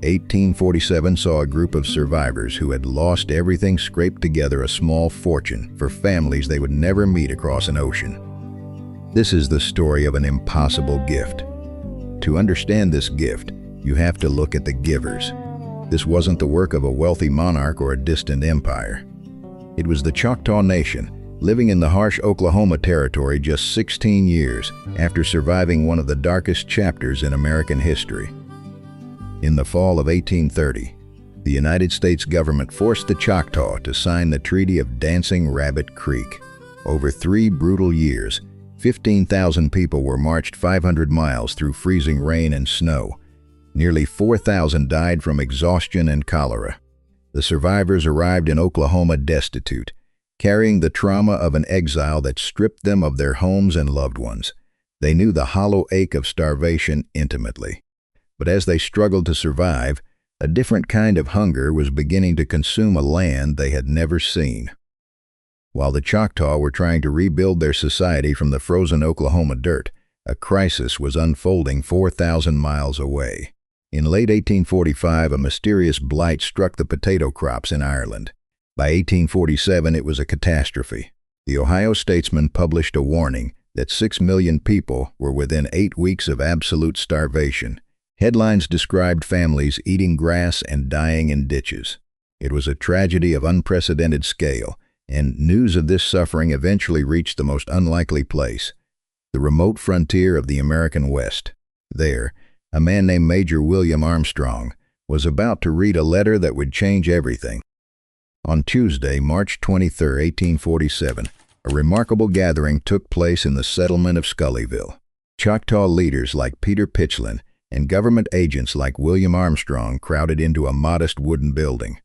1847 saw a group of survivors who had lost everything scraped together a small fortune for families they would never meet across an ocean. This is the story of an impossible gift. To understand this gift, you have to look at the givers. This wasn't the work of a wealthy monarch or a distant empire. It was the Choctaw Nation, living in the harsh Oklahoma Territory just 16 years after surviving one of the darkest chapters in American history. In the fall of 1830, the United States government forced the Choctaw to sign the Treaty of Dancing Rabbit Creek. Over 3 brutal years, 15,000 people were marched 500 miles through freezing rain and snow. Nearly 4,000 died from exhaustion and cholera. The survivors arrived in Oklahoma destitute, carrying the trauma of an exile that stripped them of their homes and loved ones. They knew the hollow ache of starvation intimately. But as they struggled to survive, a different kind of hunger was beginning to consume a land they had never seen. While the Choctaw were trying to rebuild their society from the frozen Oklahoma dirt, a crisis was unfolding 4,000 miles away. In late 1845, a mysterious blight struck the potato crops in Ireland. By 1847, it was a catastrophe. The Ohio Statesman published a warning that 6 million people were within 8 weeks of absolute starvation. Headlines described families eating grass and dying in ditches. It was a tragedy of unprecedented scale, and news of this suffering eventually reached the most unlikely place, the remote frontier of the American West. There, a man named Major William Armstrong was about to read a letter that would change everything. On Tuesday, March 23, 1847, a remarkable gathering took place in the settlement of Scullyville. Choctaw leaders like Peter Pitchlynn and government agents like William Armstrong crowded into a modest wooden building.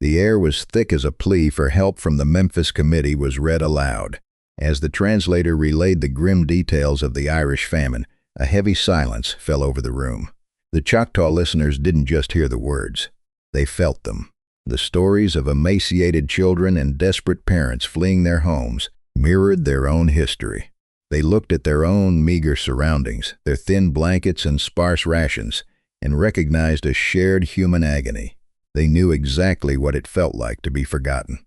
The air was thick as a plea for help from the Memphis Committee was read aloud. As the translator relayed the grim details of the Irish famine, a heavy silence fell over the room. The Choctaw listeners didn't just hear the words. They felt them. The stories of emaciated children and desperate parents fleeing their homes mirrored their own history. They looked at their own meager surroundings, their thin blankets and sparse rations, and recognized a shared human agony. They knew exactly what it felt like to be forgotten.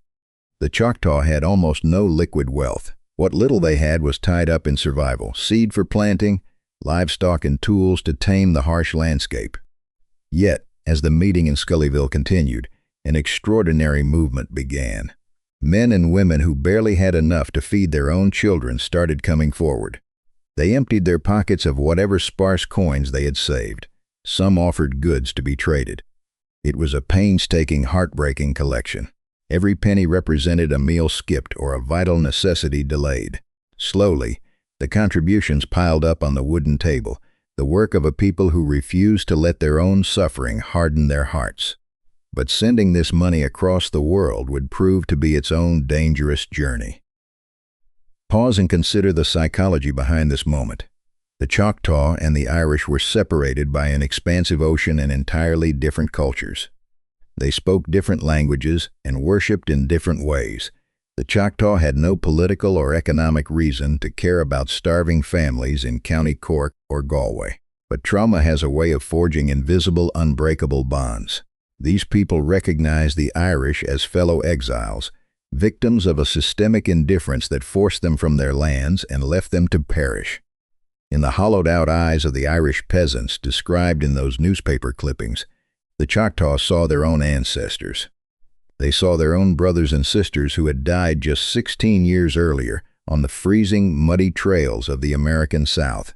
The Choctaw had almost no liquid wealth. What little they had was tied up in survival, seed for planting, livestock and tools to tame the harsh landscape. Yet, as the meeting in Scullyville continued, an extraordinary movement began. Men and women who barely had enough to feed their own children started coming forward. They emptied their pockets of whatever sparse coins they had saved. Some offered goods to be traded. It was a painstaking, heartbreaking collection. Every penny represented a meal skipped or a vital necessity delayed. Slowly, the contributions piled up on the wooden table, the work of a people who refused to let their own suffering harden their hearts. But sending this money across the world would prove to be its own dangerous journey. Pause and consider the psychology behind this moment. The Choctaw and the Irish were separated by an expansive ocean and entirely different cultures. They spoke different languages and worshipped in different ways. The Choctaw had no political or economic reason to care about starving families in County Cork or Galway. But trauma has a way of forging invisible, unbreakable bonds. These people recognized the Irish as fellow exiles, victims of a systemic indifference that forced them from their lands and left them to perish. In the hollowed-out eyes of the Irish peasants described in those newspaper clippings, the Choctaw saw their own ancestors. They saw their own brothers and sisters who had died just 16 years earlier on the freezing, muddy trails of the American South.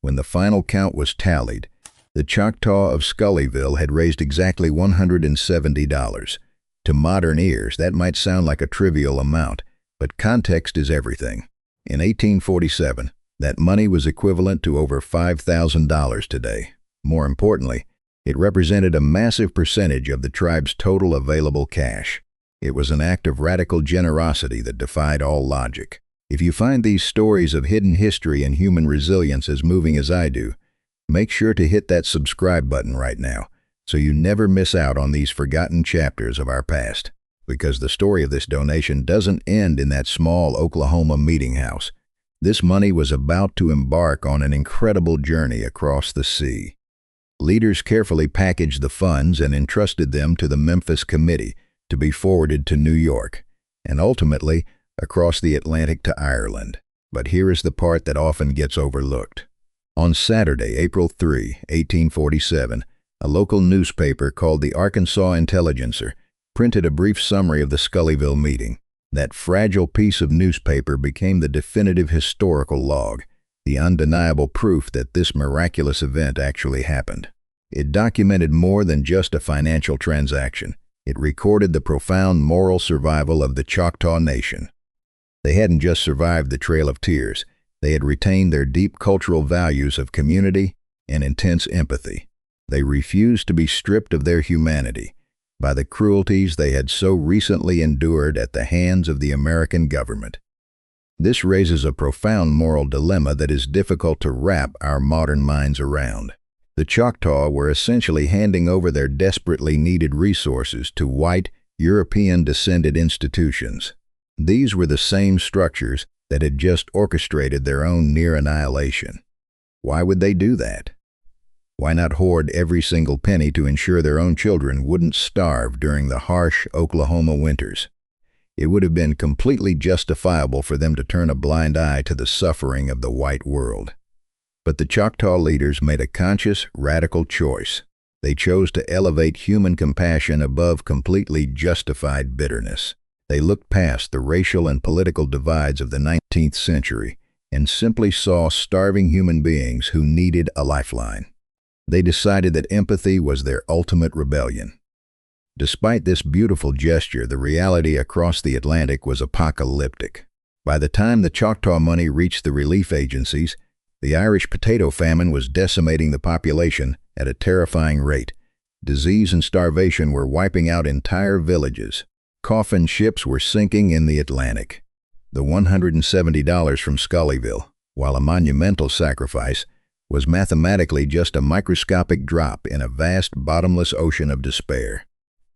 When the final count was tallied, the Choctaw of Scullyville had raised exactly $170. To modern ears, that might sound like a trivial amount, but context is everything. In 1847, that money was equivalent to over $5,000 today. More importantly, it represented a massive percentage of the tribe's total available cash. It was an act of radical generosity that defied all logic. If you find these stories of hidden history and human resilience as moving as I do, make sure to hit that subscribe button right now so you never miss out on these forgotten chapters of our past. Because the story of this donation doesn't end in that small Oklahoma meeting house. This money was about to embark on an incredible journey across the sea. Leaders carefully packaged the funds and entrusted them to the Memphis Committee to be forwarded to New York, and ultimately across the Atlantic to Ireland. But here is the part that often gets overlooked. On Saturday, April 3, 1847, a local newspaper called the Arkansas Intelligencer printed a brief summary of the Scullyville meeting. That fragile piece of newspaper became the definitive historical log, the undeniable proof that this miraculous event actually happened. It documented more than just a financial transaction. It recorded the profound moral survival of the Choctaw Nation. They hadn't just survived the Trail of Tears, they had retained their deep cultural values of community and intense empathy. They refused to be stripped of their humanity by the cruelties they had so recently endured at the hands of the American government. This raises a profound moral dilemma that is difficult to wrap our modern minds around. The Choctaw were essentially handing over their desperately needed resources to white, European-descended institutions. These were the same structures that had just orchestrated their own near annihilation. Why would they do that? Why not hoard every single penny to ensure their own children wouldn't starve during the harsh Oklahoma winters? It would have been completely justifiable for them to turn a blind eye to the suffering of the white world. But the Choctaw leaders made a conscious, radical choice. They chose to elevate human compassion above completely justified bitterness. They looked past the racial and political divides of the 19th century and simply saw starving human beings who needed a lifeline. They decided that empathy was their ultimate rebellion. Despite this beautiful gesture, the reality across the Atlantic was apocalyptic. By the time the Choctaw money reached the relief agencies, the Irish potato famine was decimating the population at a terrifying rate. Disease and starvation were wiping out entire villages. Coffin ships were sinking in the Atlantic. The $170 from Scullyville, while a monumental sacrifice, was mathematically just a microscopic drop in a vast bottomless ocean of despair.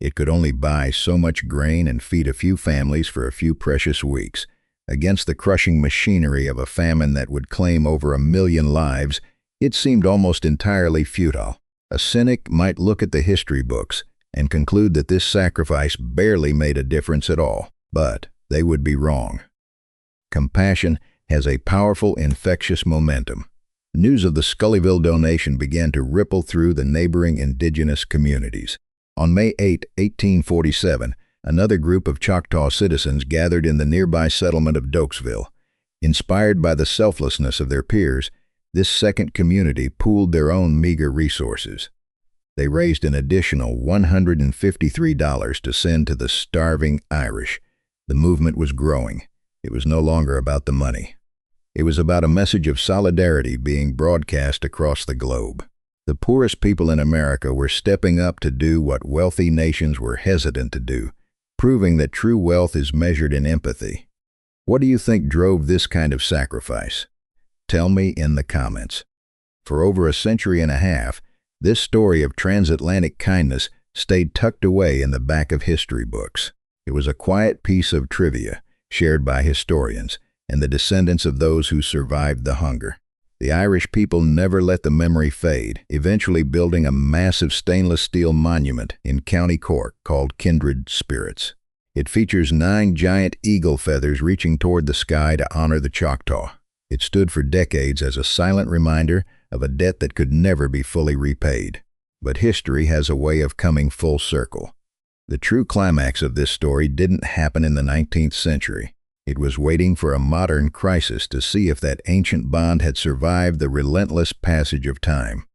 It could only buy so much grain and feed a few families for a few precious weeks. Against the crushing machinery of a famine that would claim over 1 million lives, it seemed almost entirely futile. A cynic might look at the history books and conclude that this sacrifice barely made a difference at all, but they would be wrong. Compassion has a powerful, infectious momentum. News of the Scullyville donation began to ripple through the neighboring indigenous communities. On May 8, 1847, another group of Choctaw citizens gathered in the nearby settlement of Dokesville. Inspired by the selflessness of their peers, this second community pooled their own meager resources. They raised an additional $153 to send to the starving Irish. The movement was growing. It was no longer about the money. It was about a message of solidarity being broadcast across the globe. The poorest people in America were stepping up to do what wealthy nations were hesitant to do, proving that true wealth is measured in empathy. What do you think drove this kind of sacrifice? Tell me in the comments. For over a century and a half, this story of transatlantic kindness stayed tucked away in the back of history books. It was a quiet piece of trivia shared by historians and the descendants of those who survived the hunger. The Irish people never let the memory fade, eventually building a massive stainless steel monument in County Cork called Kindred Spirits. It features 9 giant eagle feathers reaching toward the sky to honor the Choctaw. It stood for decades as a silent reminder of a debt that could never be fully repaid. But history has a way of coming full circle. The true climax of this story didn't happen in the 19th century. It was waiting for a modern crisis to see if that ancient bond had survived the relentless passage of time.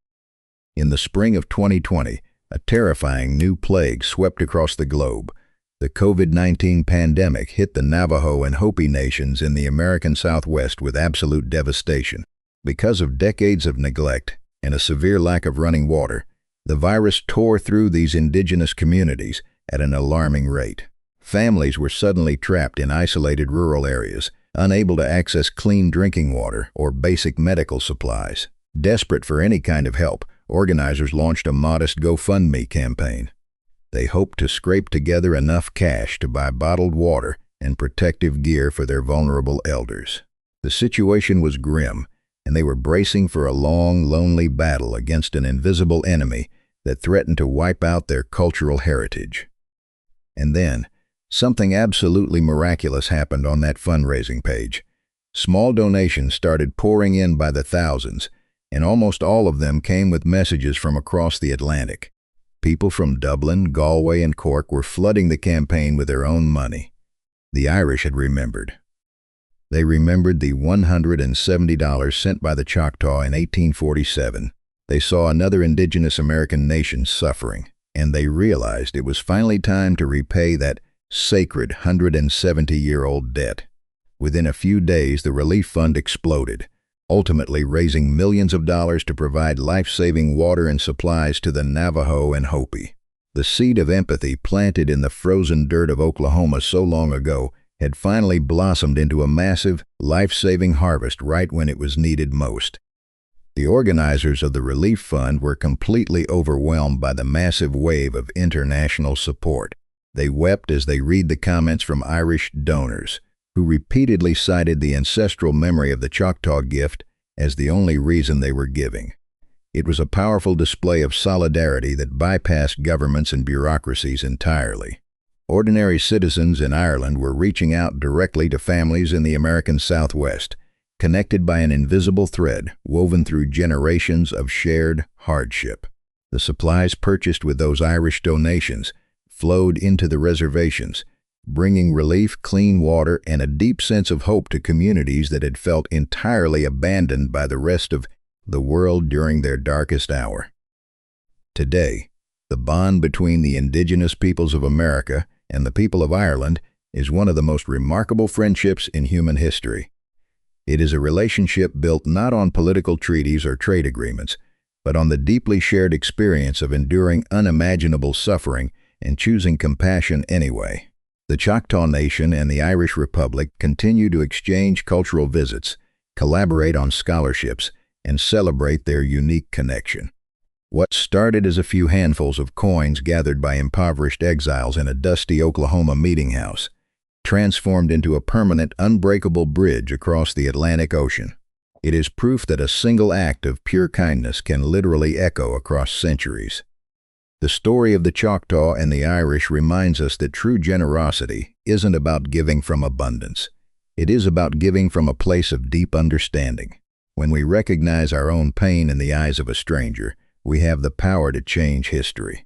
In the spring of 2020, a terrifying new plague swept across the globe. The COVID-19 pandemic hit the Navajo and Hopi nations in the American Southwest with absolute devastation. Because of decades of neglect and a severe lack of running water, the virus tore through these indigenous communities at an alarming rate. Families were suddenly trapped in isolated rural areas, unable to access clean drinking water or basic medical supplies. Desperate for any kind of help, organizers launched a modest GoFundMe campaign. They hoped to scrape together enough cash to buy bottled water and protective gear for their vulnerable elders. The situation was grim, and they were bracing for a long, lonely battle against an invisible enemy that threatened to wipe out their cultural heritage. And then, something absolutely miraculous happened on that fundraising page. Small donations started pouring in by the thousands, and almost all of them came with messages from across the Atlantic. People from Dublin, Galway, and Cork were flooding the campaign with their own money. The Irish had remembered. They remembered the $170 sent by the Choctaw in 1847. They saw another indigenous American nation suffering, and they realized it was finally time to repay that sacred 170-year-old debt. Within a few days, the relief fund exploded, ultimately raising millions of dollars to provide life-saving water and supplies to the Navajo and Hopi. The seed of empathy planted in the frozen dirt of Oklahoma so long ago had finally blossomed into a massive, life-saving harvest right when it was needed most. The organizers of the relief fund were completely overwhelmed by the massive wave of international support. They wept as they read the comments from Irish donors, who repeatedly cited the ancestral memory of the Choctaw gift as the only reason they were giving. It was a powerful display of solidarity that bypassed governments and bureaucracies entirely. Ordinary citizens in Ireland were reaching out directly to families in the American Southwest, connected by an invisible thread woven through generations of shared hardship. The supplies purchased with those Irish donations flowed into the reservations, bringing relief, clean water, and a deep sense of hope to communities that had felt entirely abandoned by the rest of the world during their darkest hour. Today, the bond between the indigenous peoples of America and the people of Ireland is one of the most remarkable friendships in human history. It is a relationship built not on political treaties or trade agreements, but on the deeply shared experience of enduring unimaginable suffering and choosing compassion anyway. The Choctaw Nation and the Irish Republic continue to exchange cultural visits, collaborate on scholarships, and celebrate their unique connection. What started as a few handfuls of coins gathered by impoverished exiles in a dusty Oklahoma meeting house transformed into a permanent, unbreakable bridge across the Atlantic Ocean. It is proof that a single act of pure kindness can literally echo across centuries. The story of the Choctaw and the Irish reminds us that true generosity isn't about giving from abundance. It is about giving from a place of deep understanding. When we recognize our own pain in the eyes of a stranger, we have the power to change history.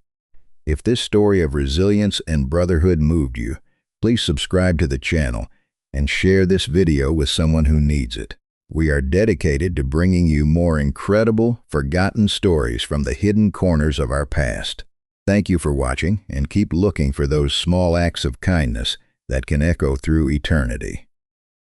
If this story of resilience and brotherhood moved you, please subscribe to the channel and share this video with someone who needs it. We are dedicated to bringing you more incredible, forgotten stories from the hidden corners of our past. Thank you for watching, and keep looking for those small acts of kindness that can echo through eternity.